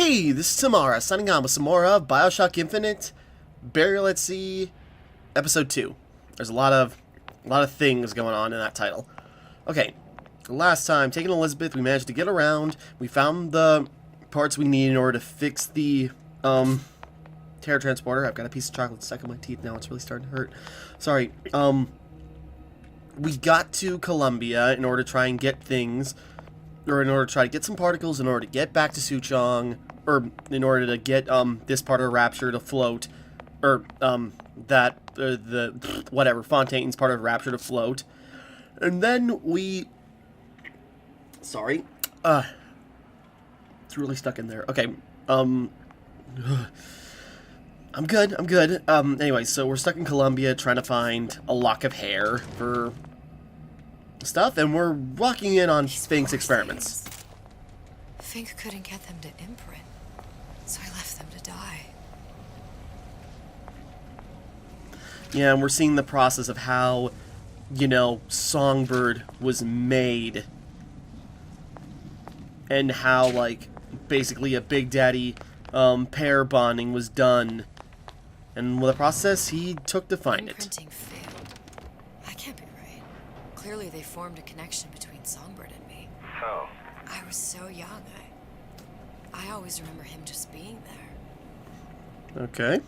Hey, this is Timmara, signing on with some more of BioShock Infinite, Burial at Sea, Episode 2. There's a lot of things going on in that title. Okay, last time, taking Elizabeth, we managed to get around. We found the parts we need in order to fix the, Terra Transporter. I've got a piece of chocolate stuck in my teeth now, it's really starting to hurt. Sorry, we got to Columbia in order to try and get things, or in order to try to get some particles in order to get back to Suchong, or in order to get this part of Rapture to float, or whatever, Fontaine's part of Rapture to float. And then we, sorry, it's really stuck in there. Okay, I'm good. Anyway, so we're stuck in Columbia trying to find a lock of hair for stuff, and we're walking in on Fink's experiments. Fink couldn't get them to imprint, so I left them to die. Yeah, and we're seeing the process of how, you know, Songbird was made. And how, like, basically a Big Daddy pair bonding was done. And the process he took to find it. Imprinting failed. That can't be right. Clearly they formed a connection between Songbird and me. How? I was so young. I always remember him just being there. Okay.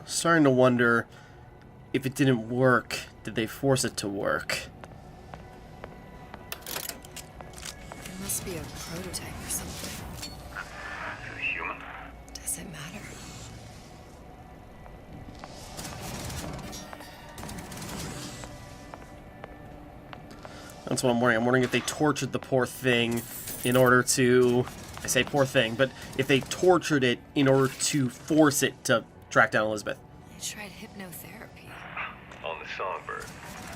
Starting to wonder if it didn't work, did they force it to work? It must be a prototype or something. Is it human? Does it matter? That's what I'm wondering. I'm wondering if they tortured the poor thing in order to... I say poor thing, but if they tortured it in order to force it to track down Elizabeth. I tried hypnotherapy. On the Songbird.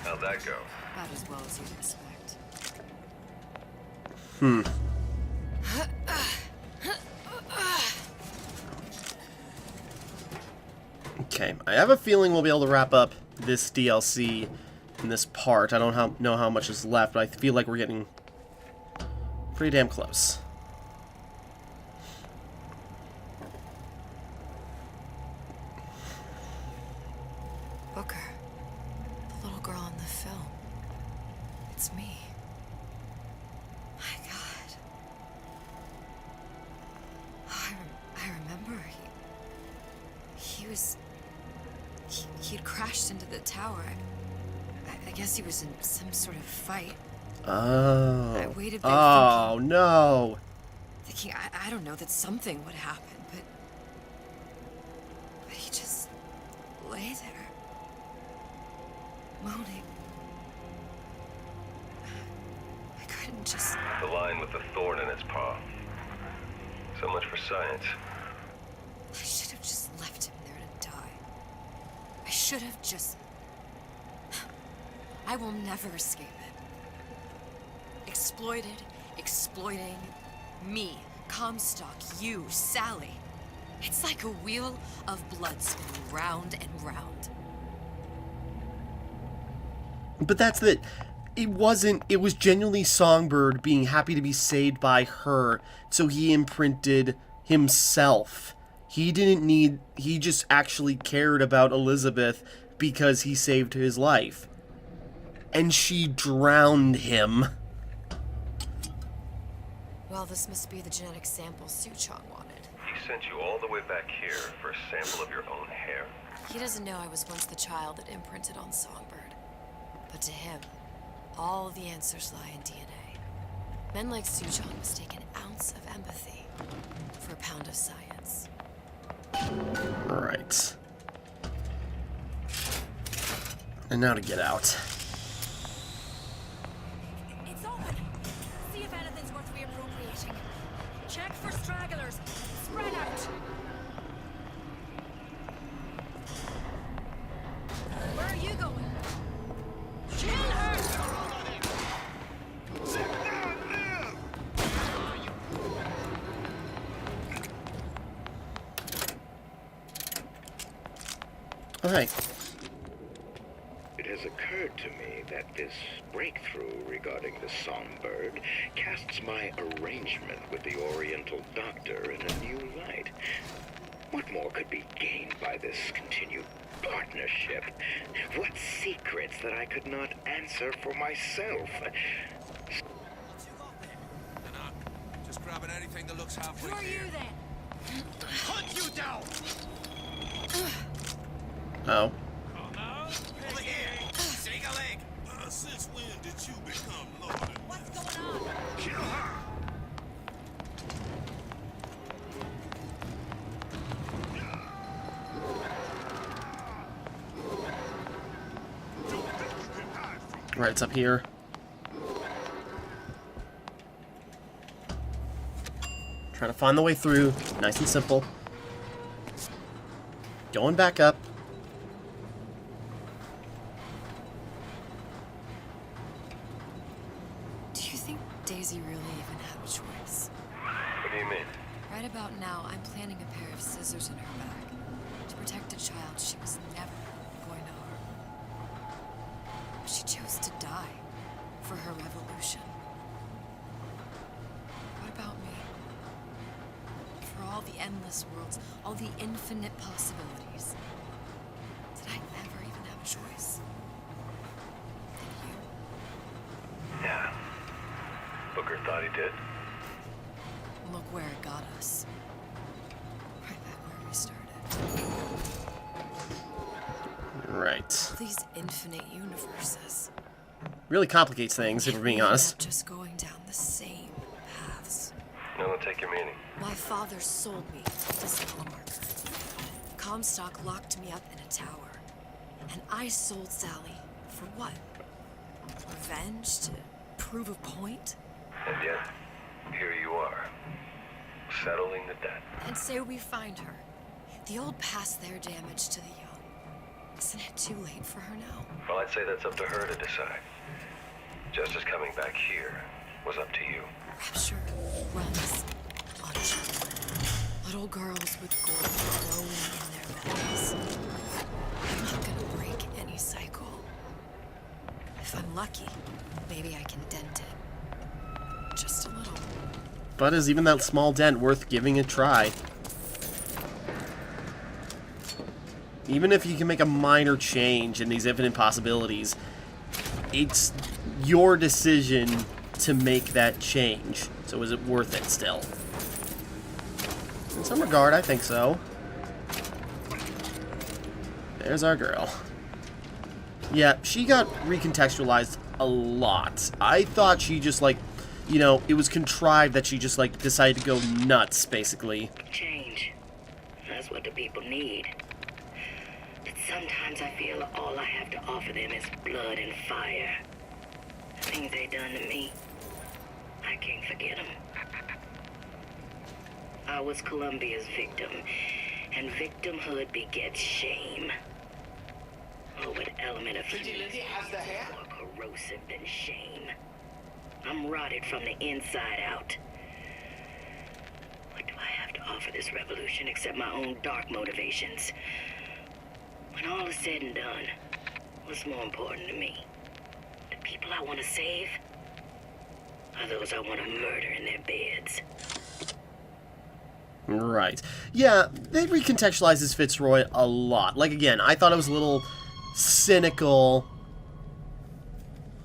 How'd that go? About as well as you'd expect. Okay, I have a feeling we'll be able to wrap up this DLC in this part. I don't know how much is left, but I feel like we're getting pretty damn close. Booker. The little girl in the film. It's me. My God. I remember he'd crashed into the tower. I guess he was in some sort of fight. Oh. I waited there Oh, no. thinking I don't know, that something would happen, but he just lay there, moaning. I couldn't just... The lion with the thorn in its paw. So much for science. I should have just left him there to die. I should have just... I will never escape it. Exploiting me, Comstock, you, Sally. It's like a wheel of blood spinning round and round. But that's it. It was genuinely Songbird being happy to be saved by her, so he imprinted himself. He just actually cared about Elizabeth because he saved his life. And she drowned him. Well, this must be the genetic sample Suchong wanted. He sent you all the way back here for a sample of your own hair. He doesn't know I was once the child that imprinted on Songbird. But to him, all the answers lie in DNA. Men like Suchong mistake an ounce of empathy for a pound of science. Right. And now to get out. It's open. See if anything's worth reappropriating. Check for stragglers. Spread out. Where are you going? Kill her! Alright. It has has occurred to me that this breakthrough regarding the songbird casts my arrangement with the Oriental Doctor in a new light. What more could be gained by this continued partnership? What secrets that I could not answer for myself? Just grabbing anything that looks halfway Who are here. you then? Hunt you down! Oh. Over here! Shake a leg! Since when did you become Lord? What's going on? Kill her! Right, it's up here. Trying to find the way through. Nice and simple. Going back up. Do you think Daisy really even had a choice? What do you mean? Right about now, I'm planting a pair of scissors in her back to protect a child she was never going to harm. But she chose to die for her revolution. What about me? For all the endless worlds, all the infinite possibilities. Did I ever even have a choice? Did you? Yeah. Booker thought he did. Look where it got us. Right back where we started. Right. These infinite universes. Really complicates things, if we're being We end honest. up just going down the same paths. No, don't take your meaning. My father sold me to Salamarker. Comstock locked me up in a tower. And I sold Sally for what? Revenge? To prove a point? And yet, here you are. Settling the debt. And say we find her. The old past their damage to the young. Isn't it too late for her now? Well, I'd say that's up to her to decide. Justice coming back here was up to you. Rapture runs on children. Little girls with gold glowing in their bellies. I'm not gonna break any cycle. If I'm lucky, maybe I can dent it. Just a little. But is even that small dent worth giving a try? Even if you can make a minor change in these infinite possibilities, it's your decision to make that change. So is it worth it still? In some regard, I think so. There's our girl. Yeah, she got recontextualized a lot. I thought she just, like, you know, it was contrived that she just, like, decided to go nuts, basically. Change. That's what the people need. But sometimes I feel all I have to offer them is blood and fire. The things they done to me, I can't forget them. I was Columbia's victim, and victimhood begets shame. Oh, what element of human is more corrosive than shame? I'm rotted from the inside out. What do I have to offer this revolution except my own dark motivations? When all is said and done, what's more important to me? The people I want to save? Or those I want to murder in their beds? Right. Yeah, they recontextualizes Fitzroy a lot. Like, again, I thought it was a little cynical.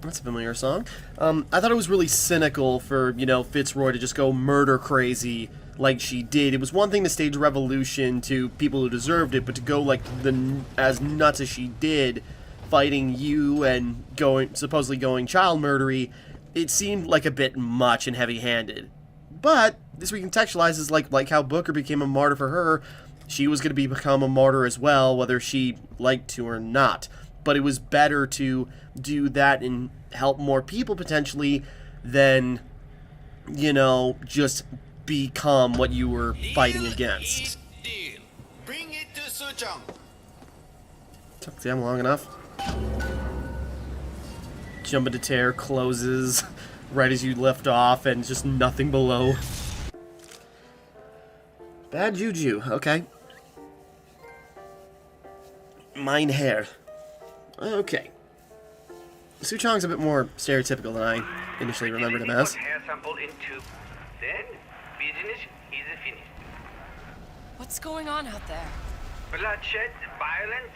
That's a familiar song. I thought it was really cynical for, you know, Fitzroy to just go murder crazy like she did. It was one thing to stage a revolution to people who deserved it, but to go, like, as nuts as she did, fighting you and supposedly going child murdery, it seemed like a bit much and heavy-handed. But this recontextualizes like how Booker became a martyr for her. She was going to become a martyr as well, whether she liked to or not. But it was better to do that and help more people potentially than, you know, just become what you were fighting against. Bring it to Suchong. Took them long enough. Jump into tear closes right as you lift off, and just nothing below. Bad juju, okay. Mein Herr. Okay. Suchong's a bit more stereotypical than I initially remembered him as. Hair sample in tube. Then, business is finished. What's going on out there? Bloodshed, violence,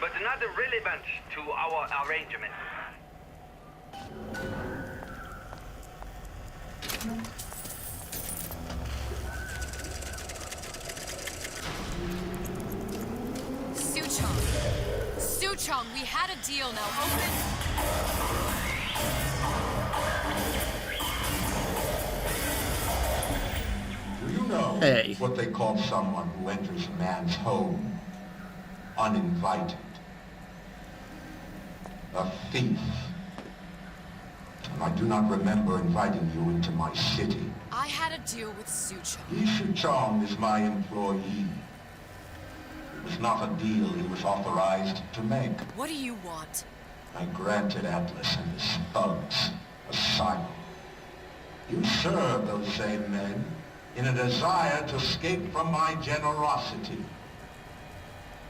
but not relevant to our arrangement. Suchong, we had a deal. Now open. Do you know Hey. what they call someone who enters a man's home uninvited? A thief. And I do not remember inviting you into my city. I had a deal with Suchong. Yi Chong is my employee. It was not a deal he was authorized to make. What do you want? I granted Atlas and his thugs asylum. You serve those same men in a desire to escape from my generosity.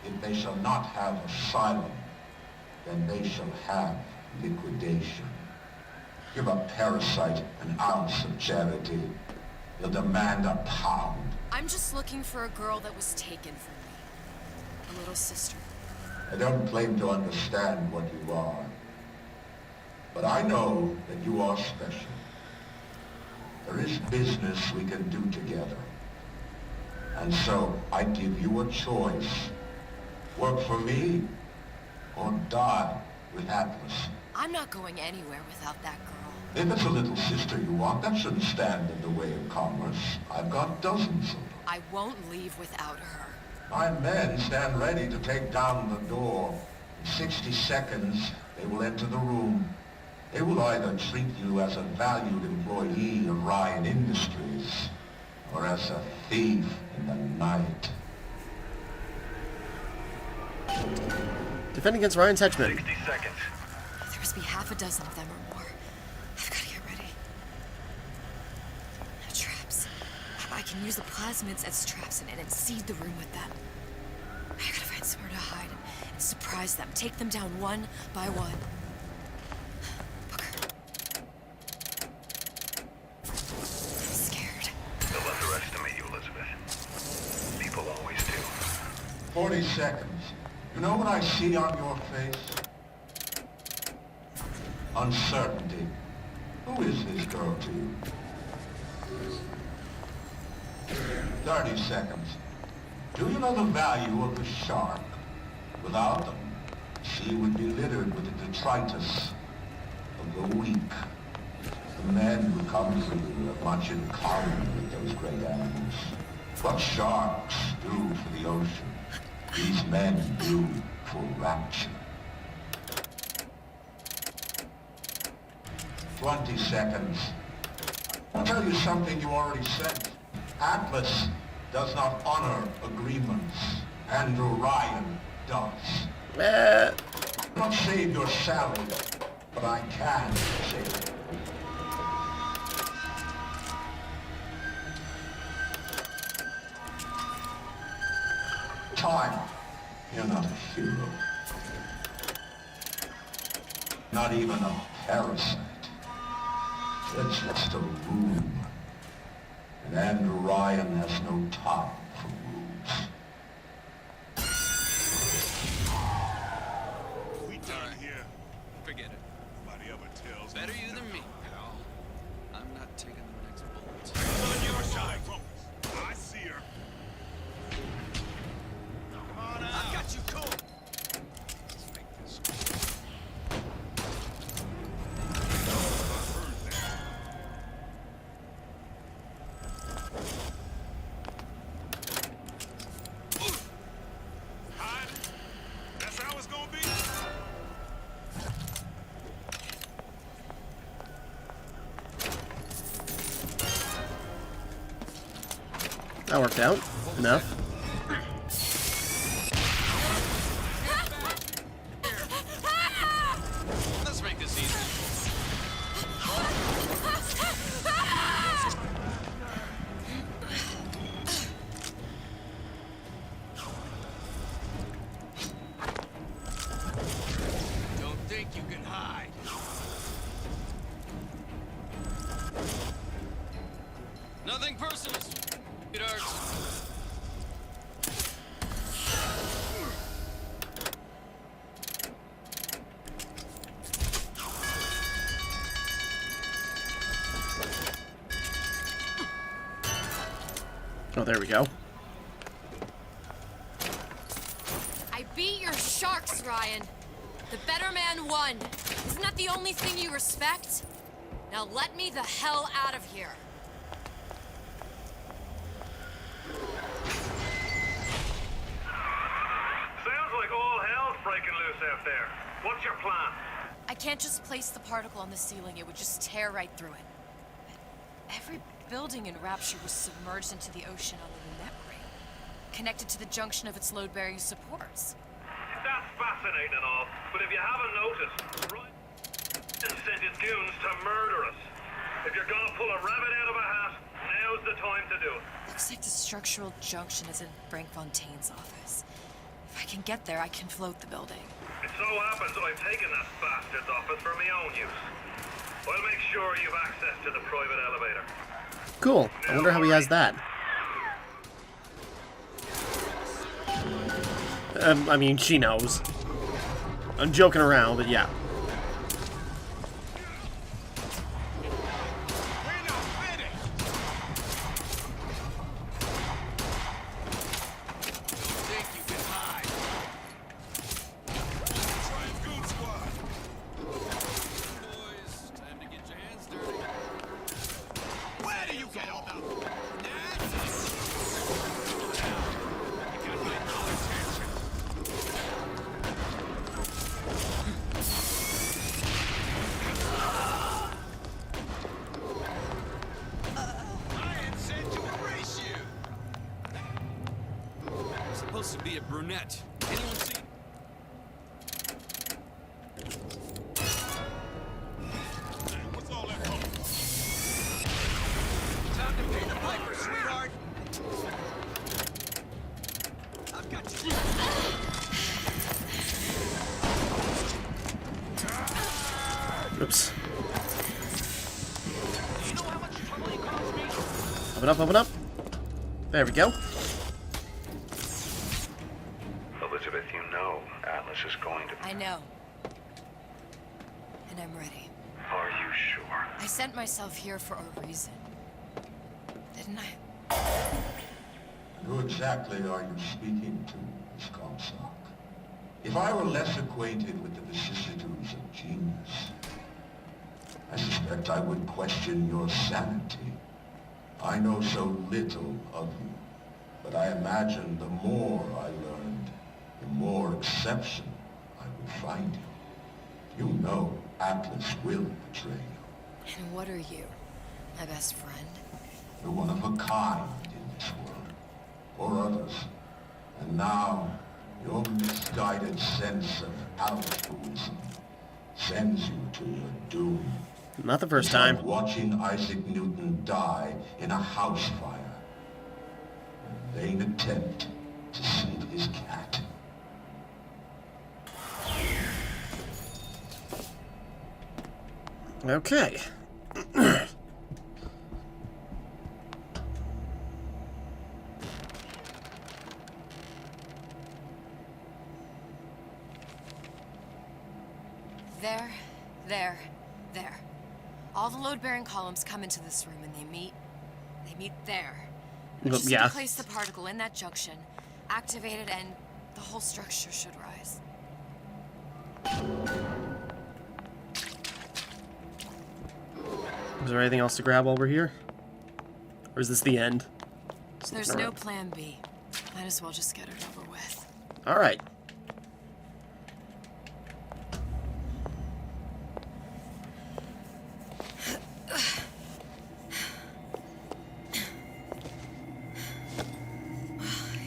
If they shall not have asylum, then they shall have liquidation. Give a parasite an ounce of charity. He'll demand a pound. I'm just looking for a girl that was taken from me. A little sister. I don't claim to understand what you are. But I know that you are special. There is business we can do together. And so I give you a choice. Work for me, or die with Atlas. I'm not going anywhere without that girl. If it's a little sister you want, that shouldn't stand in the way of commerce. I've got dozens of them. I won't leave without her. My men stand ready to take down the door. In 60 seconds, they will enter the room. They will either treat you as a valued employee of Ryan Industries, or as a thief in the night. Defend against Ryan's henchmen. 60 seconds. There must be half a dozen of them or more. I've got to get ready. No traps. I can use the plasmids as traps and seed the room with them. I gotta find somewhere to hide and surprise them. Take them down one by one. Booker. I'm scared. They'll underestimate you, Elizabeth. People always do. 40 seconds. You know what I see on your face? Uncertainty. Who is this girl to you? 30 seconds. Do you know the value of the shark? Without them, the sea would be littered with the detritus of the weak. The men who come for you have much in common with those great animals. What sharks do for the ocean, these men do for rapture. 20 seconds. I'll tell you something you already said. Atlas does not honor agreements. Andrew Ryan does. Eh, I cannot save your salary, but I can save it. Time. You're not a hero. Not even a parasite. It's just a room. And Andrew Ryan has no time for rules. We done here. Forget it. Nobody ever tells Better me you than me, pal. I'm not taking the next bullet. on your side. I see her. Come on out. I got you cold. Let's make this. Hide. That's how it's gonna be. that worked out. Enough. Let's make this easy. Don't think you can hide. Nothing personal, sweetheart. Oh, there we go. I beat your sharks, Ryan. The better man won. Isn't that the only thing you respect? Now let me the hell out of here. Sounds like all hell's breaking loose out there. What's your plan? I can't just place the particle on the ceiling. It would just tear right through it. But every building in Rapture was submerged into the ocean on the net ring, connected to the junction of its load-bearing supports. That's fascinating and all, but if you haven't noticed, Ryan sent his goons to murder us. If you're gonna pull a rabbit out of a hat, now's the time to do it. Looks like the structural junction is in Frank Fontaine's office. If I can get there, I can float the building. It so happens I've taken that bastard's office for my own use. I'll make sure you've access to the private elevator. Cool. I wonder how he has that. I mean, she knows. I'm joking around, but yeah. Supposed to be a brunette. Anyone see? What's all that talk? Time to pay the piper, sweetheart. I've got you. Oops. You know how much trouble you caused me? Open up, open up. There we go. Elizabeth, you know Atlas is going to... I know. And I'm ready. Are you sure? I sent myself here for a reason. Didn't I? Who exactly are you speaking to, Miss Comstock? If I were less acquainted with the vicissitudes of genius, I suspect I would question your sanity. I know so little of you, but I imagine the more I learned, the more exceptional I would find you. You know Atlas will betray you. And what are you? My best friend? You're one of a kind in this world, or others. And now, your misguided sense of altruism sends you to your doom. Not the first It's like time. watching Isaac Newton die in a house fire. A vain attempt to save his cat. Okay. There. All the load-bearing columns come into this room and they meet there. We just need Yeah. to place the particle in that junction, activate it, and the whole structure should rise. Is there anything else to grab while we're here? Or is this the end? There's no plan B. Might as well just get it over with. Alright.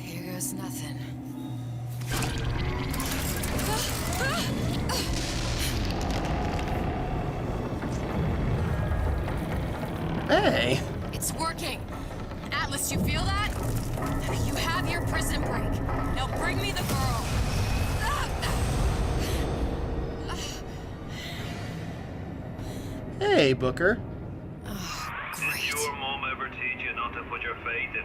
Here goes nothing. Hey! It's working! Atlas, you feel that? You have your prison break. Now bring me the girl. Hey, Booker. Oh, Did great. your mom ever teach you not unexpected,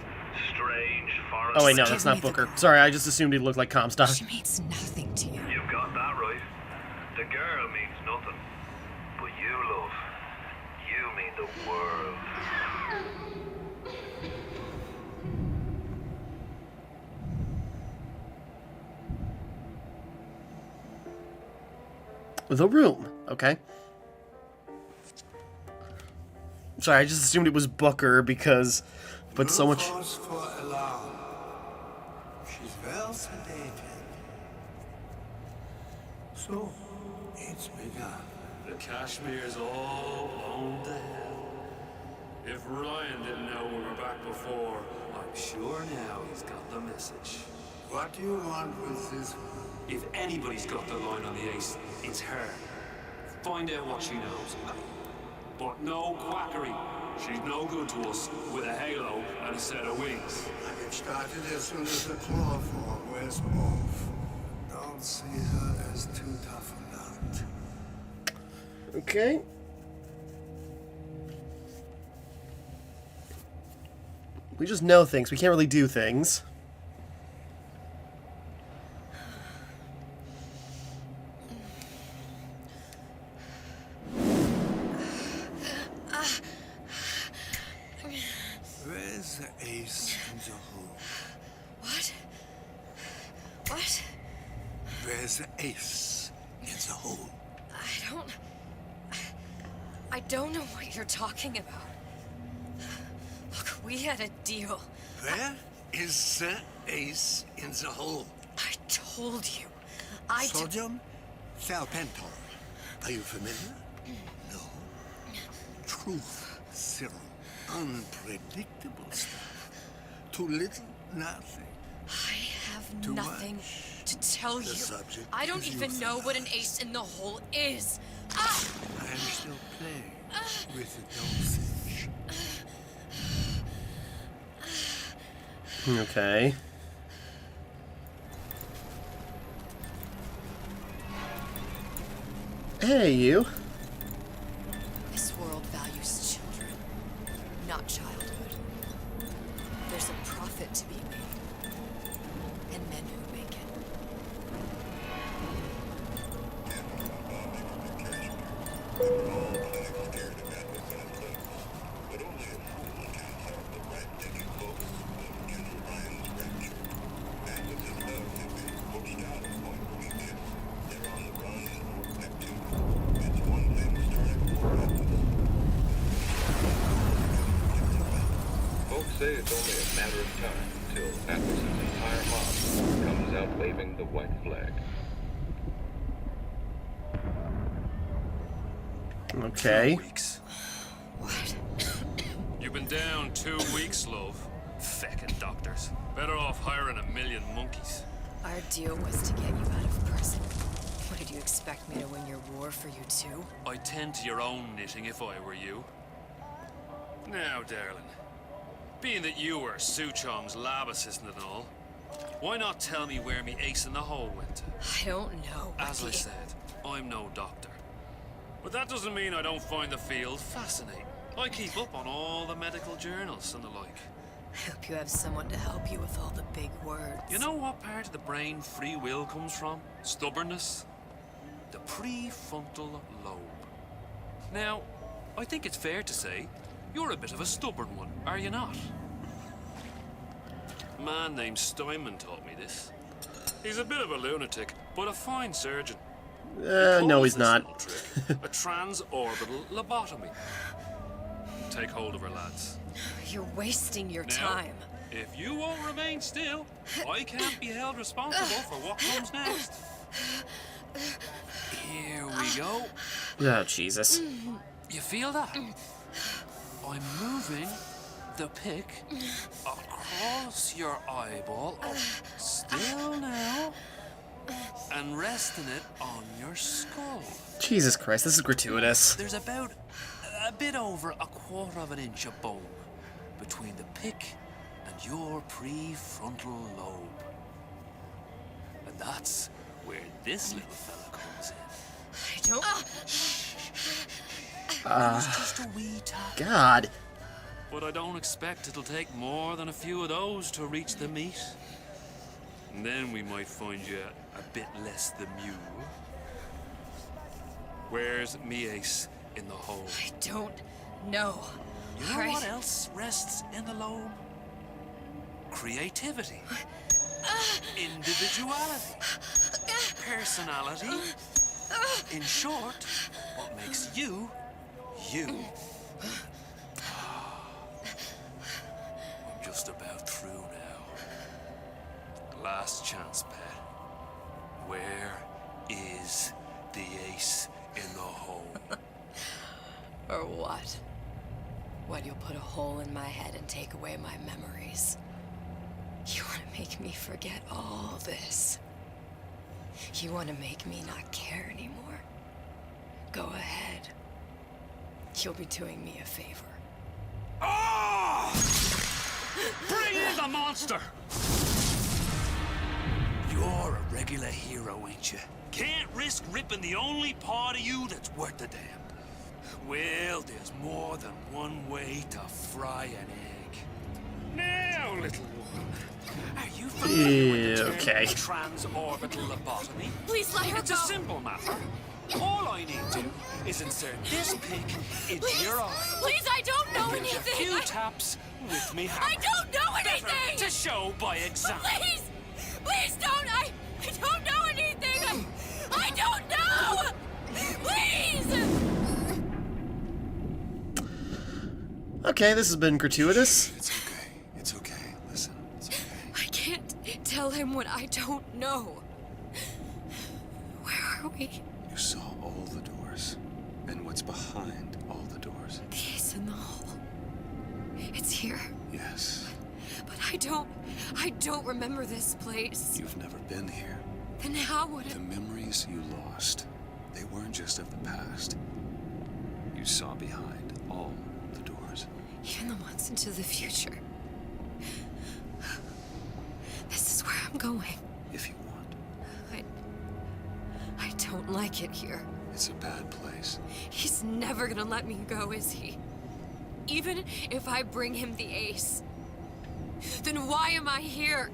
strange, foreign... Oh wait, no, Give that's me not the Booker. girl. Sorry, I just assumed he looked like Comstock. She means nothing to you. You've got that right. The girl means nothing. But you, love, you mean the world. The room, okay. Sorry, I just assumed it was Booker because but so much. Cause for alarm. She's well sedated. So, it's begun. The Kashmir's all blown to hell. If Ryan didn't know we were back before, I'm sure now he's got the message. What do you want with this one? If anybody's got the line on the ace, it's her. Find out what she knows. But no quackery. She's no good to us with a halo and a set of wings. I get started as soon as the chloroform wears off. Don't see her as too tough a nut. Okay. We just know things. We can't really do things. Where's the ace in the hole? What? What? Where's the ace in the hole? I don't know what you're talking about. Look, we had a deal. Where is the ace in the hole? I told you. Sodium salpentor. Are you familiar? No. Truth serum. Unpredictable stuff. Too little, nothing. I have Too nothing much. to tell The you. subject I don't is even know what an ace in the hole is. Ah! I am still playing with the dosage. Okay. Hey, you. This world values children, not childhood. There's a profit to be made, and men who make it. Folks say it's only a matter of time until Atlas's entire mob comes out waving the white flag. Okay. 2 weeks. What? You've been down 2 weeks, love. Feckin' doctors. Better off hiring a million monkeys. Our deal was to get you out of prison. What, did you expect me to win your war for you too? I'd tend to your own knitting if I were you. Now, darling, being that you were Suchong's lab assistant and all, why not tell me where me ace in the hole went? I don't know. As I said, I'm no doctor. But that doesn't mean I don't find the field fascinating. I keep up on all the medical journals and the like. I hope you have someone to help you with all the big words. You know what part of the brain free will comes from? Stubbornness? The prefrontal lobe. Now, I think it's fair to say you're a bit of a stubborn one, are you not? A man named Steinman taught me this. He's a bit of a lunatic, but a fine surgeon. No, he's not. Trick, a transorbital lobotomy. Take hold of her, lads. You're wasting your Now, time. if you won't remain still, I can't be held responsible for what comes next. Here we go. Oh, Jesus. You feel that? I'm moving the pick across your eyeball, still now, and resting it on your skull. Jesus Christ, this is gratuitous. There's about a bit over 1/4 of an inch of bone between the pick and your prefrontal lobe. And that's where this little fella comes in. I don't... It's just a wee tap. God. But I don't expect it'll take more than a few of those to reach the meat. And then we might find you a bit less the mule. Where's me ace in the hole? I don't know. You know what else rests in the lobe? Creativity. Individuality. Personality. In short, what makes you, you. I'm just about through now. Last chance, pet. Where is the ace in the hole? Or what? What, you'll put a hole in my head and take away my memories? You want to make me forget all this? You want to make me not care anymore? Go ahead. You'll be doing me a favor. Oh! Bring in the monster! You're a regular hero, ain't you? Can't risk ripping the only part of you that's worth a damn. Well, there's more than one way to fry an egg. Now, little one, are you familiar with the Okay. transorbital lobotomy? Please let her It's go. a simple matter. All I need to do is insert this pick into your eye. Please, I don't know Give you a anything. few taps with me hammer. I don't know Better anything. to show by example. Please, please don't. I don't know anything. I don't know. Please. Okay, this has been gratuitous. It's okay. It's okay. Listen, it's okay. I can't tell him what I don't know. Where are we? You saw all the doors. And what's behind all the doors? The ace in the hole. It's here. Yes. But I don't remember this place. You've never been here. Then how would it? The memories you lost, they weren't just of the past. You saw behind all the doors. Even the ones into the future. This is where I'm going. If you want. I don't like it here. It's a bad place. He's never gonna let me go, is he? Even if I bring him the ace. Then why am I here?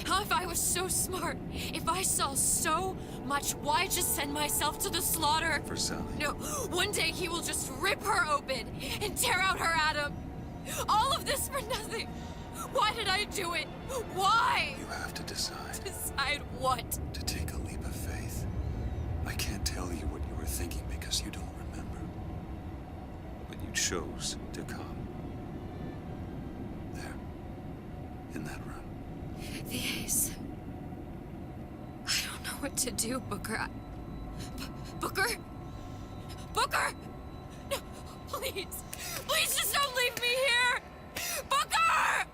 How if I was so smart? If I saw so much, why just send myself to the slaughter? For Sally. No, one day he will just rip her open and tear out her atom. All of this for nothing. Why did I do it? Why? You have to decide. Decide what? To take a leap of faith. I can't tell you what you were thinking because you don't remember. But you chose to come. There. In that room. The ace. I don't know what to do, Booker. Booker? Booker! No, please. Please just don't leave me here! Booker!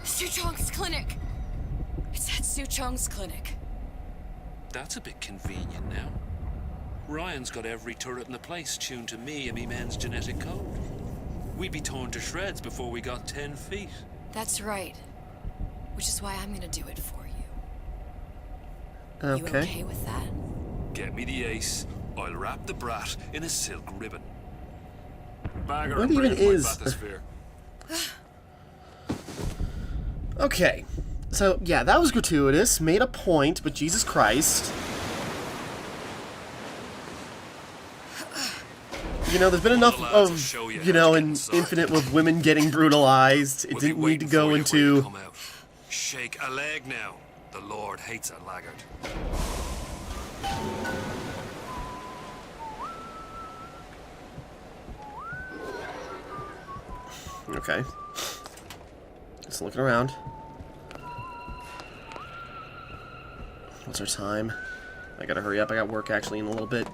Suchong's clinic. It's at Suchong's clinic. That's a bit convenient now. Ryan's got every turret in the place tuned to me and me men's genetic code. We'd be torn to shreds before we got 10 feet. That's right. Which is why I'm gonna do it for you. Okay. You okay with that? Get me the ace. I'll wrap the brat in a silk ribbon. Bagger What and even bring my is- bathysphere. Okay. So, yeah, that was gratuitous. Made a point, but Jesus Christ. You know, there's been enough of, you know, an Infinite with women getting brutalized. It didn't need to go into... Come out. Shake a leg now. The Lord hates a laggard. Okay. Just looking around. What's our time? I gotta hurry up. I got work actually in a little bit.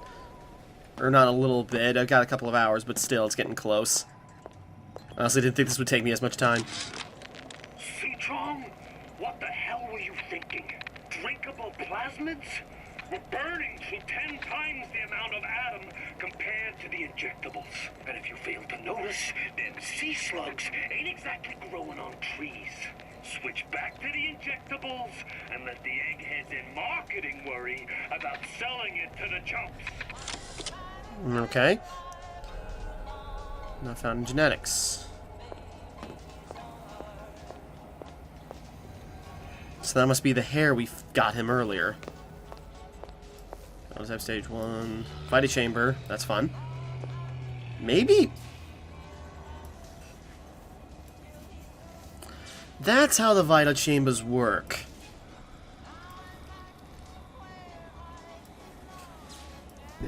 Or not a little bit. I've got a couple of hours, but still, it's getting close. I honestly didn't think this would take me as much time. Suchong, what the hell were you thinking? Drinkable plasmids? We're burning through 10 times the amount of atom compared to the injectables. And if you fail to notice, then sea slugs ain't exactly growing on trees. Switch back to the injectables and let the eggheads in marketing worry about selling it to the chumps. Okay. Not found in genetics. So that must be the hair we got him earlier. That was have stage 1. Vita chamber. That's fun. Maybe. That's how the Vita chambers work.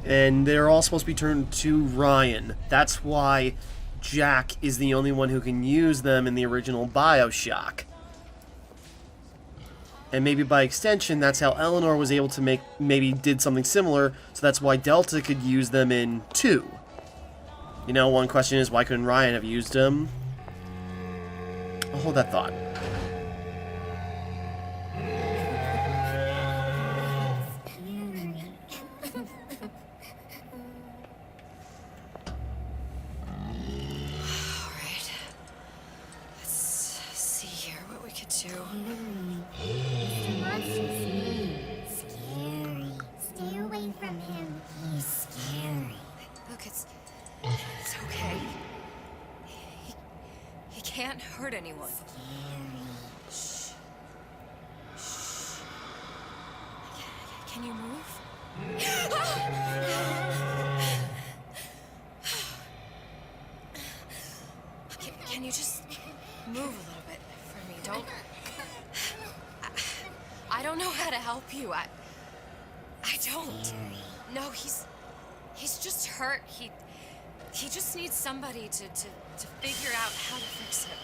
And they're all supposed to be turned to Ryan. That's why Jack is the only one who can use them in the original BioShock. And maybe by extension, that's how Eleanor was able to maybe did something similar, so that's why Delta could use them in 2. You know, one question is, why couldn't Ryan have used them? I'll hold that thought. Alright. Let's see here what we could do. Scary. Stay away from him. He's scary. Look, it's okay. He can't hurt anyone. Shh. Shh. Can you move? Can you just move a little bit for me? Don't. I don't know how to help you. I don't. No, he's just hurt. He just needs somebody to figure out how to fix him.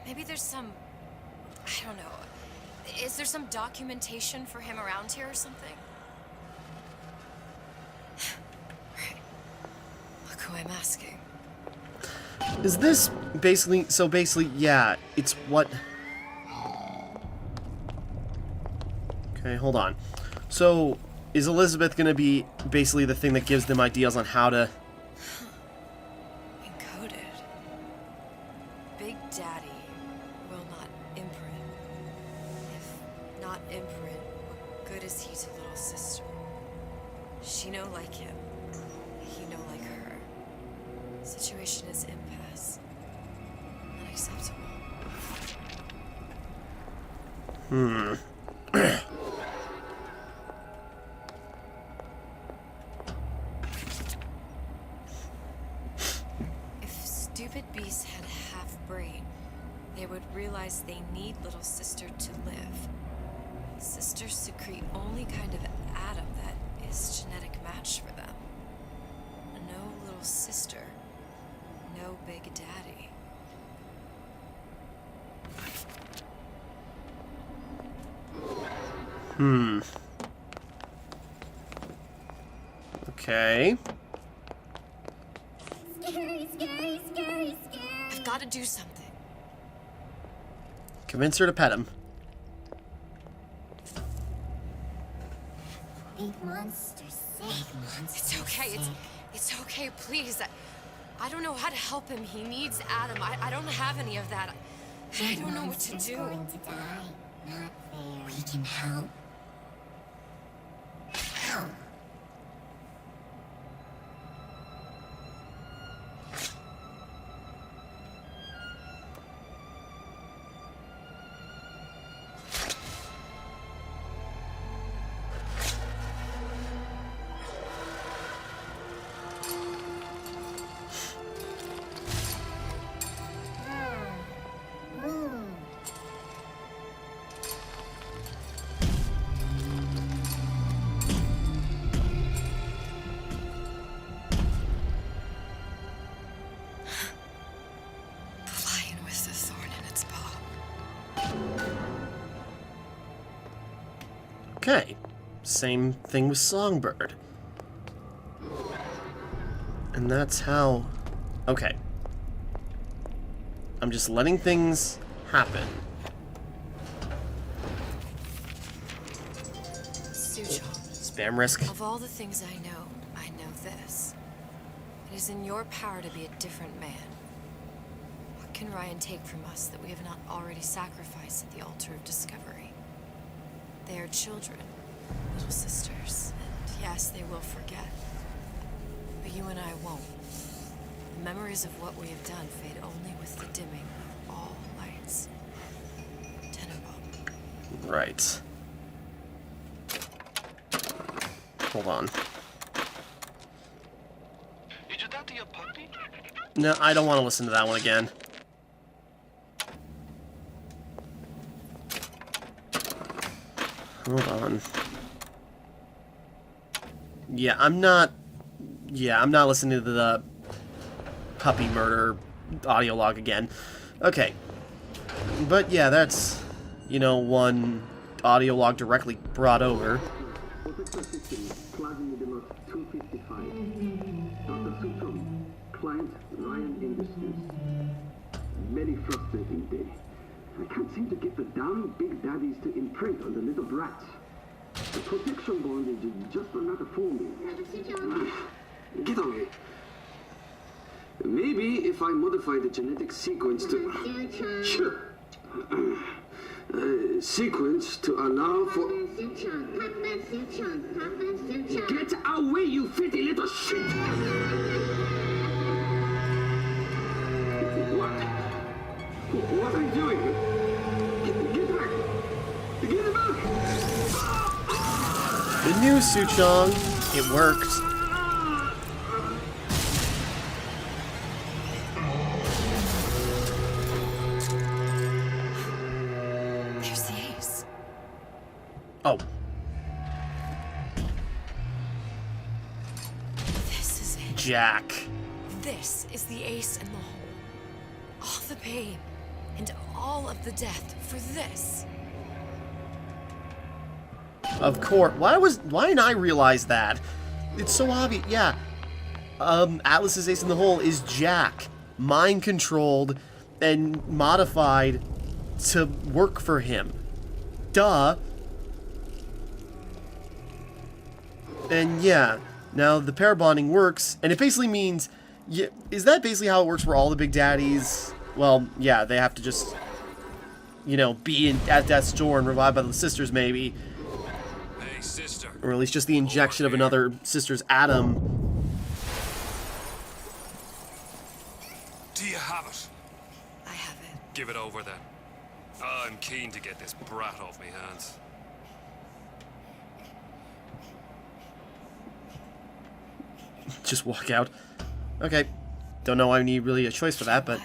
Maybe there's some, I don't know. Is there some documentation for him around here or something? Right. Look who I'm asking. Is this basically... So basically, yeah, it's what... Okay, hold on. So, is Elizabeth going to be basically the thing that gives them ideas on how to... Encoded. Big Daddy will not imprint. If not imprint, what good is he to little sister? She no like him. He no like her. Situation is impasse. Unacceptable. If stupid beasts had a half brain, they would realize they need little sister to live. Sisters secrete only kind of atom that is genetic match for them. No little sister. No big daddy. Okay. Scary, scary, scary, scary. I've got to do something. Convince her to pet him. Big monsters, big monsters. It's okay. It's okay. Please. I don't know how to help him. He needs Adam. I don't have any of that. I don't know what to do. Going to die. Not fair. We can help. Help. Okay. Same thing with Songbird. And that's how... Okay. I'm just letting things happen. Sujo. Spam risk. Of all the things I know this. It is in your power to be a different man. What can Ryan take from us that we have not already sacrificed at the altar of discovery? They are children, little sisters, and yes, they will forget. But you and I won't. The memories of what we have done fade only with the dimming of all lights. Tenenbaum. Right. Hold on. Did you talk to your puppy? No, I don't want to listen to that one again. Hold on. Yeah, I'm not listening to the puppy murder audio log again. Okay. But yeah, that's, you know, one audio log directly brought over. Client Ryan Industries. Very frustrating day. I can't seem to get the damn big daddies to imprint on the little brats. The protection bond is just another forming. Get away. Maybe if I modify the genetic sequence to... sequence to allow for... Get away, you filthy little shit! What are you doing? Get back! Get back! Good news, Suchong. It worked. There's the ace. Oh. This is it. Jack. This is the ace in the hole. All the pain and all of the death for this. Of course. Why didn't I realize that? It's so obvious. Yeah. Atlas's ace in the hole is Jack, mind controlled and modified to work for him. Duh. And yeah, now the pair bonding works, and it basically means, yeah, is that basically how it works for all the big daddies? Well, yeah, they have to just, you know, be at death's door and revived by the sisters, maybe. Hey, sister. Or at least just the injection of another sister's atom. Do you have it? I have it. Give it over then. I'm keen to get this brat off my hands. Just walk out. Okay. Don't know why we need really a choice for that, but...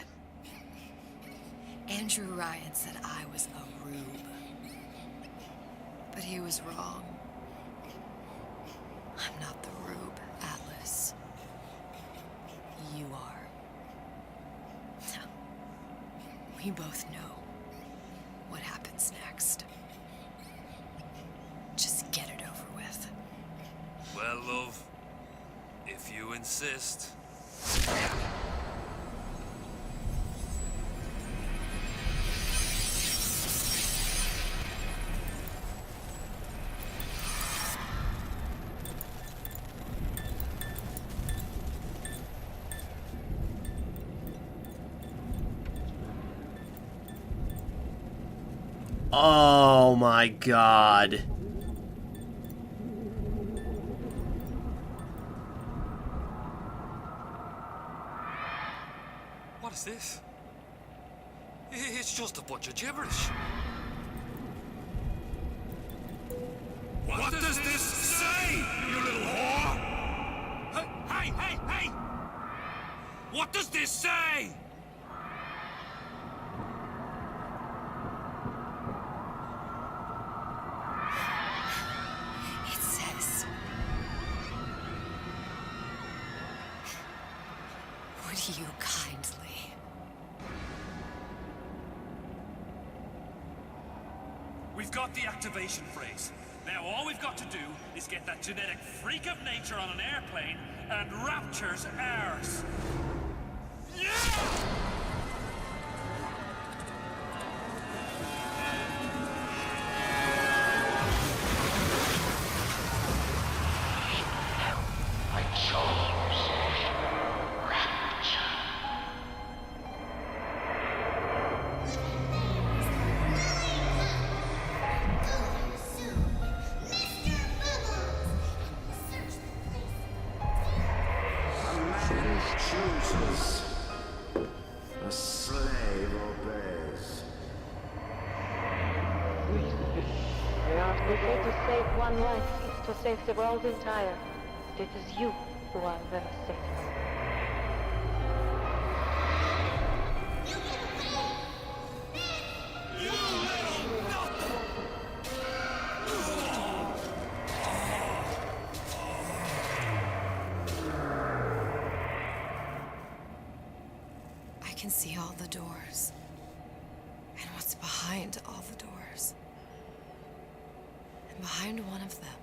Andrew Ryan said I was a rube. But he was wrong. I'm not the rube, Atlas. You are. No. We both know what happens next. Just get it over with. Well, love, if you insist. Oh my god. What is this? It's just a bunch of gibberish. What does this say, you little whore? Hey! What does this say? It says... Would you kindly... We've got the activation phrase. Now all we've got to do is get that genetic freak of nature on an airplane, and Rapture's ours. I chose. chooses, a slave obeys. We aren't here to save one life, it's to save the world entire. It is you who are the savior. I can see all the doors. And what's behind all the doors. And behind one of them,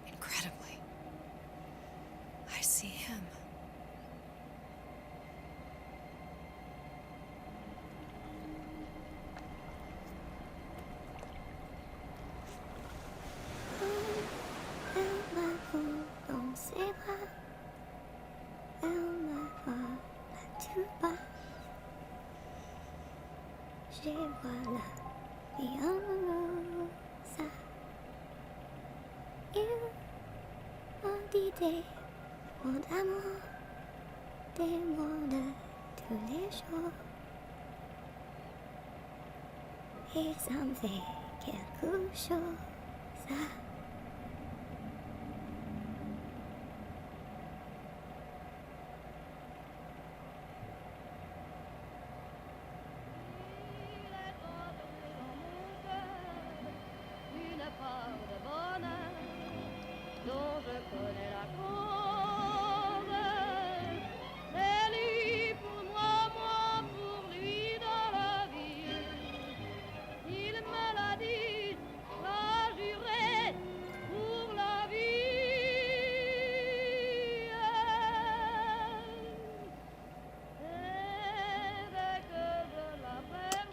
incredibly, I see him. Dans ses bras, elle m'envoie la tuba. Je vois la vie en rosa. Il m'ont dit des mots d'amour, des mots de tous les jours. Et ça me fait quelque chose.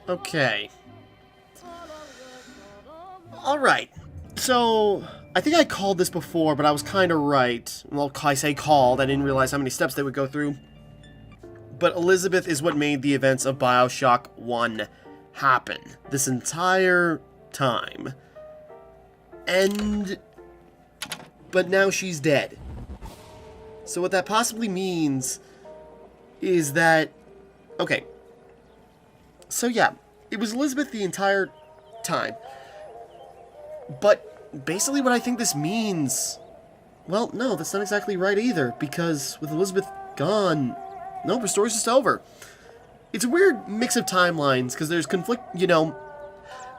Okay. Alright. So, I think I called this before, but I was kind of right. Well, I say called, I didn't realize how many steps they would go through. But Elizabeth is what made the events of Bioshock 1 happen. This entire time. But now she's dead. So what that possibly means is that... Okay. So yeah, it was Elizabeth the entire time. But basically what I think this means... Well, no, that's not exactly right either, because with Elizabeth gone... No, the story's just over. It's a weird mix of timelines, because there's conflict,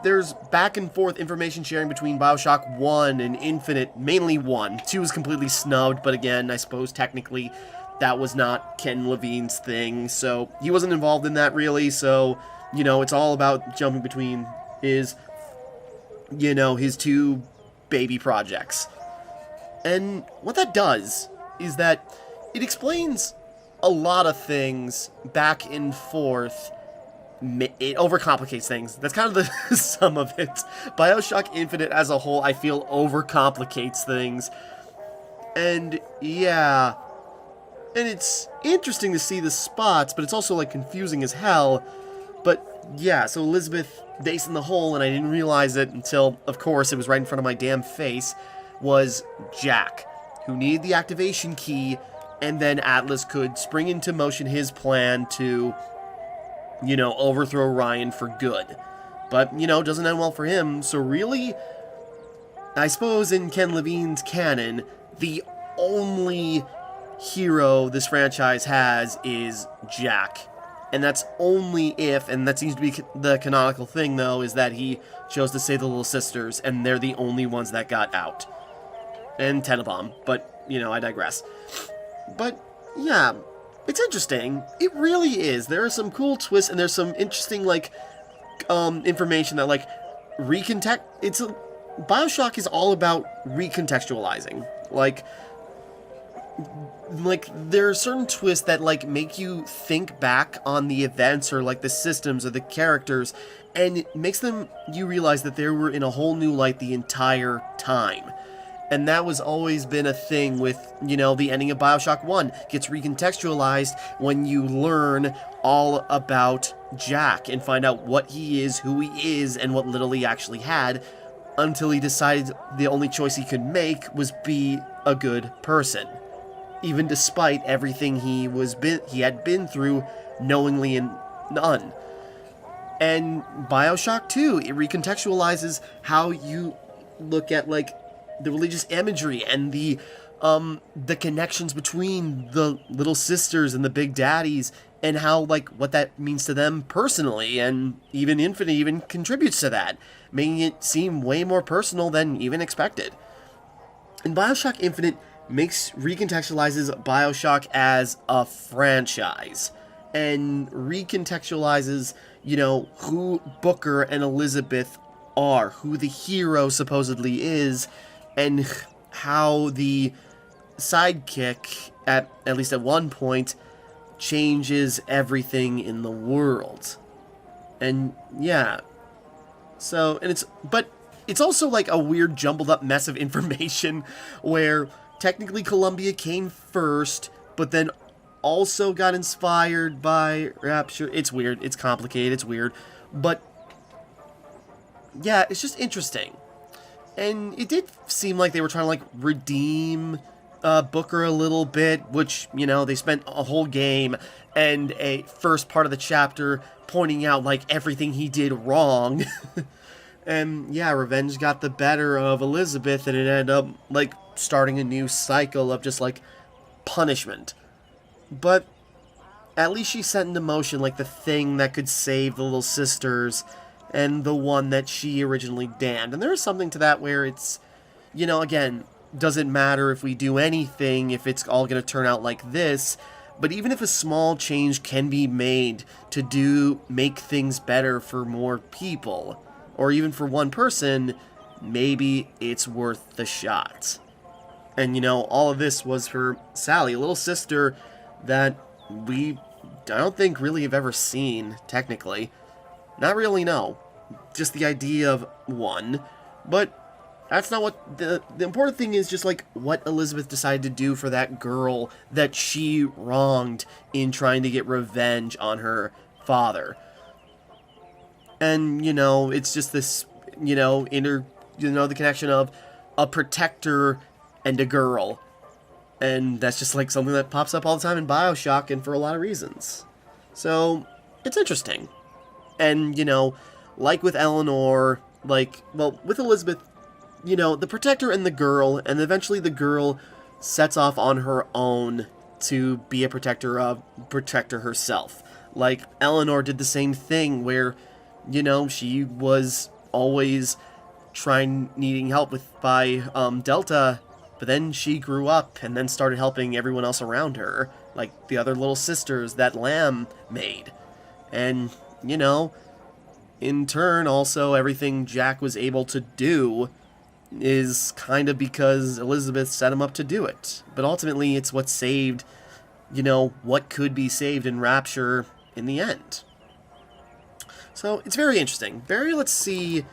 there's back and forth information sharing between Bioshock 1 and Infinite, mainly 1. 2 was completely snubbed, but again, I suppose technically that was not Ken Levine's thing, so he wasn't involved in that really, so, it's all about jumping between his two baby projects. And what that does is that it explains a lot of things back and forth. It overcomplicates things. That's kind of the sum of it. Bioshock Infinite as a whole, I feel, overcomplicates things. And, yeah. And it's interesting to see the spots, but it's also, confusing as hell. But, yeah, so Elizabeth, based in the hole, and I didn't realize it until, of course, it was right in front of my damn face, was Jack, who needed the activation key, and then Atlas could spring into motion his plan to... overthrow Ryan for good. But, doesn't end well for him, so really, I suppose in Ken Levine's canon, the only hero this franchise has is Jack. And that's only if, and that seems to be the canonical thing, though, is that he chose to save the little sisters, and they're the only ones that got out. And Tenenbaum, but, I digress. But, yeah... It's interesting. It really is. There are some cool twists, and there's some interesting, information that, Bioshock is all about recontextualizing. There are certain twists that, make you think back on the events, or, the systems, or the characters, and it makes you realize that they were in a whole new light the entire time. And that was always been a thing with, the ending of Bioshock 1. Gets recontextualized when you learn all about Jack and find out what he is, who he is, and what little he actually had, until he decided the only choice he could make was be a good person. even despite everything he had been through knowingly and none. And BioShock 2, it recontextualizes how you look at, like, the religious imagery and the connections between the little sisters and the big daddies, and how, like, what that means to them personally, and even Infinite even contributes to that, making it seem way more personal than even expected. And BioShock Infinite recontextualizes BioShock as a franchise, and recontextualizes, you know, who Booker and Elizabeth are, who the hero supposedly is, and how the sidekick, at least at one point, changes everything in the world. And yeah, so, and it's also like a weird jumbled up mess of information where technically Columbia came first, but then also got inspired by Rapture. It's weird, it's complicated, it's weird, but yeah, it's just interesting. And it did seem like they were trying to, like, redeem Booker a little bit, which, you know, they spent a whole game and a first part of the chapter pointing out, like, everything he did wrong. And yeah, revenge got the better of Elizabeth, and it ended up, like, starting a new cycle of just, like, punishment. But at least she set into motion, like, the thing that could save the little sisters, and the one that she originally damned. And there is something to that where it's, you know, again, doesn't matter if we do anything, if it's all going to turn out like this, but even if a small change can be made to make things better for more people, or even for one person, maybe it's worth the shot. And, you know, all of this was for Sally, a little sister that I don't think really have ever seen, technically. Not really, no. Just the idea of one. But that's not what... The important thing is just, like, what Elizabeth decided to do for that girl that she wronged in trying to get revenge on her father. And, you know, it's just this, you know, the connection of a protector and a girl. And that's just, like, something that pops up all the time in BioShock, and for a lot of reasons. So, it's interesting. And, you know, like with Eleanor, like, well, with Elizabeth, you know, the protector and the girl, and eventually the girl sets off on her own to be a protector herself. Like, Eleanor did the same thing where, you know, she was always needing help by Delta, but then she grew up and then started helping everyone else around her, like the other little sisters that Lamb made. And, you know, in turn, also, everything Jack was able to do is kind of because Elizabeth set him up to do it. But ultimately, it's what saved, you know, what could be saved in Rapture in the end. So, it's very interesting. Let's see,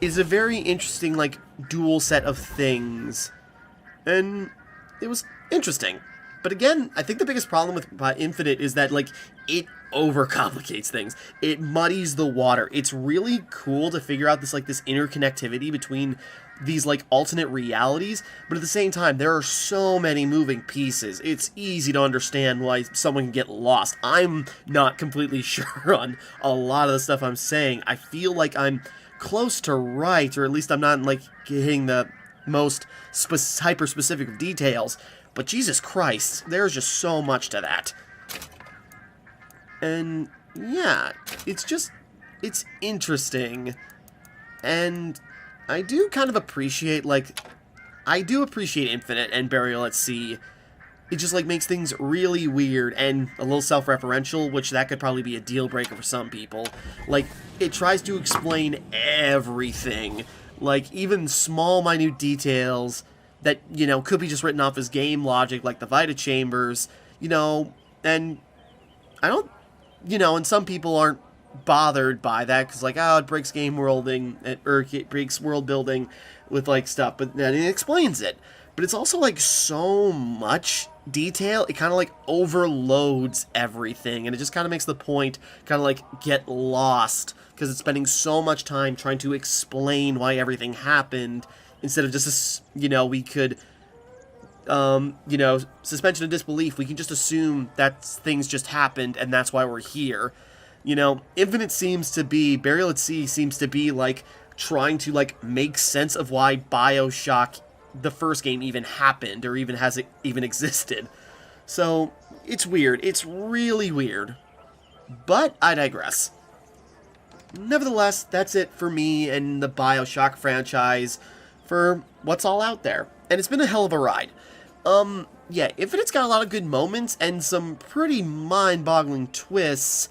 is a very interesting, like, dual set of things. And it was interesting. But again, I think the biggest problem with Infinite is that, like, it overcomplicates things. It muddies the water. It's really cool to figure out this, like, this interconnectivity between these, like, alternate realities, but at the same time, there are so many moving pieces. It's easy to understand why someone can get lost. I'm not completely sure on a lot of the stuff I'm saying. I feel like I'm close to right, or at least I'm not, like, hitting the most hyper-specific of details, but Jesus Christ, there's just so much to that. And, yeah, it's interesting. And I do kind of appreciate, like, I do appreciate Infinite and Burial at Sea. It just, like, makes things really weird and a little self-referential, which that could probably be a deal-breaker for some people. Like, it tries to explain everything. Like, even small, minute details that, you know, could be just written off as game logic, like the Vita Chambers, you know, and I don't, you know, and some people aren't bothered by that, because, like, oh, it breaks game worlding, or it breaks world building with, like, stuff, but then it explains it. But it's also, like, so much detail, it kind of, like, overloads everything, and it just kind of makes the point kind of, like, get lost, because it's spending so much time trying to explain why everything happened, instead of just, you know, we could you know, suspension of disbelief. We can just assume that things just happened and that's why we're here. You know, Infinite seems to be, Burial at Sea seems to be, like, trying to, like, make sense of why BioShock, the first game, even happened, or even has it even existed. So, it's weird. It's really weird. But I digress. Nevertheless, that's it for me and the BioShock franchise for what's all out there. And it's been a hell of a ride. Yeah, Infinite's got a lot of good moments and some pretty mind-boggling twists.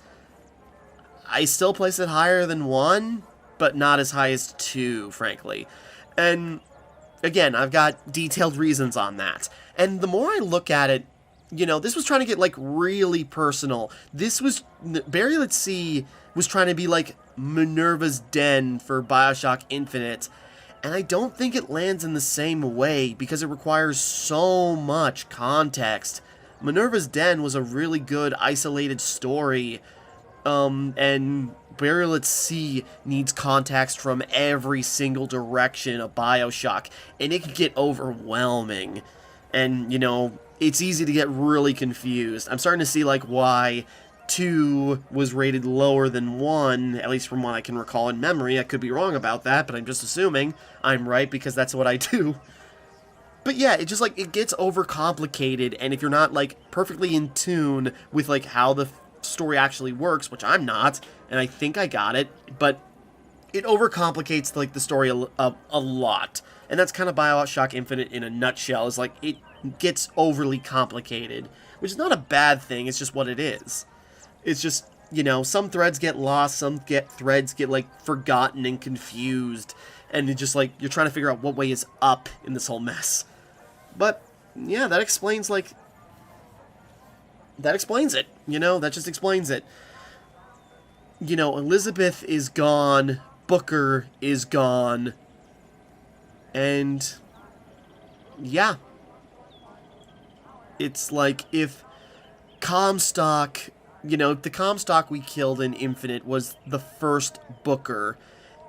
I still place it higher than 1, but not as high as 2, frankly. And, again, I've got detailed reasons on that. And the more I look at it, you know, this was trying to get, like, really personal. This was, Burial at Sea was trying to be, like, Minerva's Den for BioShock Infinite. And I don't think it lands in the same way, because it requires so much context. Minerva's Den was a really good, isolated story, and Burial at Sea needs context from every single direction of BioShock, and it can get overwhelming. And, you know, it's easy to get really confused. I'm starting to see, like, why 2 was rated lower than 1, at least from what I can recall in memory. I could be wrong about that, but I'm just assuming I'm right because that's what I do. But yeah, it just, like, it gets overcomplicated, and if you're not, like, perfectly in tune with, like, how the story actually works, which I'm not, and I think I got it, but it overcomplicates, like, the story a lot. And that's kind of BioShock Infinite in a nutshell, is, like, it gets overly complicated, which is not a bad thing, it's just what it is. It's just, you know, some threads get lost, some threads get, like, forgotten and confused, and it's just, like, you're trying to figure out what way is up in this whole mess. But, yeah, that explains, like, that explains it, you know, that just explains it. You know, Elizabeth is gone, Booker is gone, and, yeah. It's like, if Comstock, you know, the Comstock we killed in Infinite was the first Booker,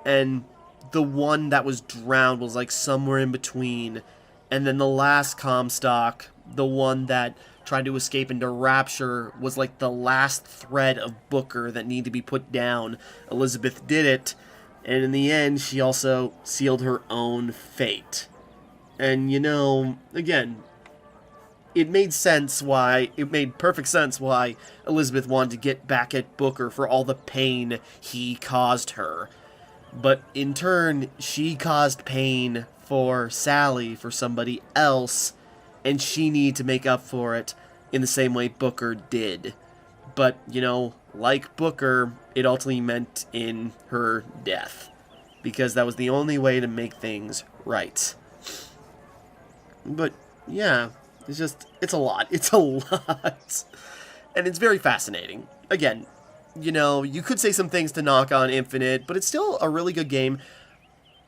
and the one that was drowned was, like, somewhere in between, and then the last Comstock, the one that tried to escape into Rapture, was, like, the last thread of Booker that needed to be put down. Elizabeth did it, and in the end, she also sealed her own fate. And, you know, again, it made perfect sense why Elizabeth wanted to get back at Booker for all the pain he caused her. But in turn, she caused pain for Sally, for somebody else, and she needed to make up for it in the same way Booker did. But, you know, like Booker, it ultimately meant in her death, because that was the only way to make things right. But, yeah, it's a lot. It's a lot. And it's very fascinating. Again, you know, you could say some things to knock on Infinite, but it's still a really good game.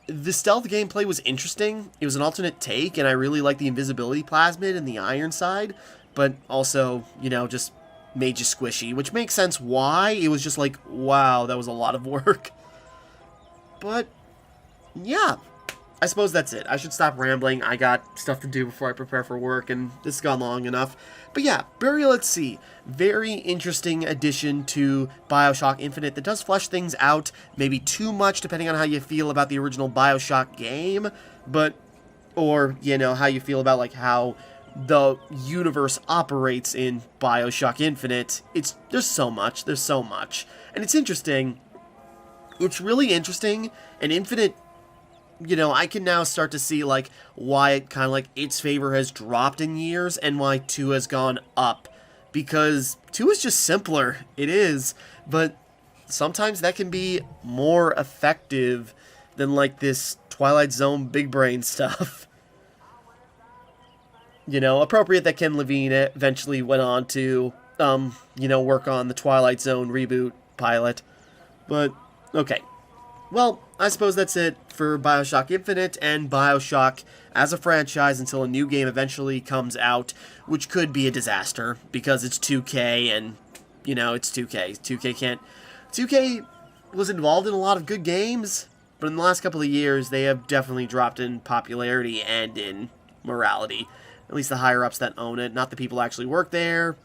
The stealth gameplay was interesting. It was an alternate take, and I really liked the invisibility plasmid and the iron side, but also, you know, just made you squishy, which makes sense why. It was just like, wow, that was a lot of work. But, yeah, I suppose that's it. I should stop rambling. I got stuff to do before I prepare for work, and this has gone long enough. But yeah, Burial at Sea, very interesting addition to BioShock Infinite that does flesh things out, maybe too much depending on how you feel about the original BioShock game, but, or, you know, how you feel about, like, how the universe operates in BioShock Infinite. There's so much, and it's interesting. It's really interesting, and Infinite, you know, I can now start to see, like, why it kind of, like, its favor has dropped in years and why 2 has gone up. Because 2 is just simpler. It is. But sometimes that can be more effective than, like, this Twilight Zone big brain stuff. You know, appropriate that Ken Levine eventually went on to, you know, work on the Twilight Zone reboot pilot. But, okay. Well, I suppose that's it for BioShock Infinite and BioShock as a franchise until a new game eventually comes out, which could be a disaster, because it's 2K, and, you know, it's 2K. 2K was involved in a lot of good games, but in the last couple of years, they have definitely dropped in popularity and in morality. At least the higher-ups that own it, not the people who actually work there,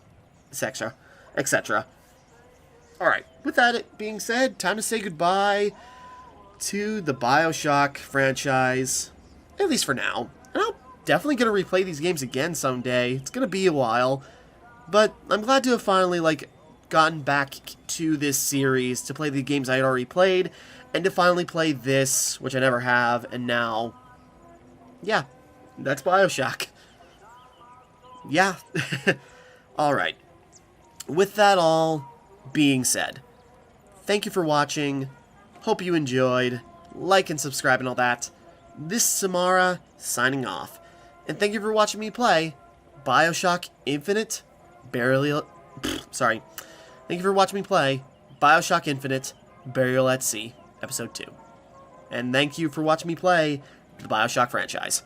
etc., etc. Alright, with that being said, time to say goodbye to the BioShock franchise, at least for now. And I'm definitely going to replay these games again someday. It's going to be a while, but I'm glad to have finally, like, gotten back to this series, to play the games I had already played, and to finally play this, which I never have, and now, yeah, that's BioShock. Yeah. Alright. With that all being said, thank you for watching. Hope you enjoyed. Like and subscribe and all that. This is Timmara, signing off. And thank you for watching me play BioShock Infinite Burial... Sorry. Thank you for watching me play BioShock Infinite Burial at Sea, Episode 2. And thank you for watching me play the BioShock franchise.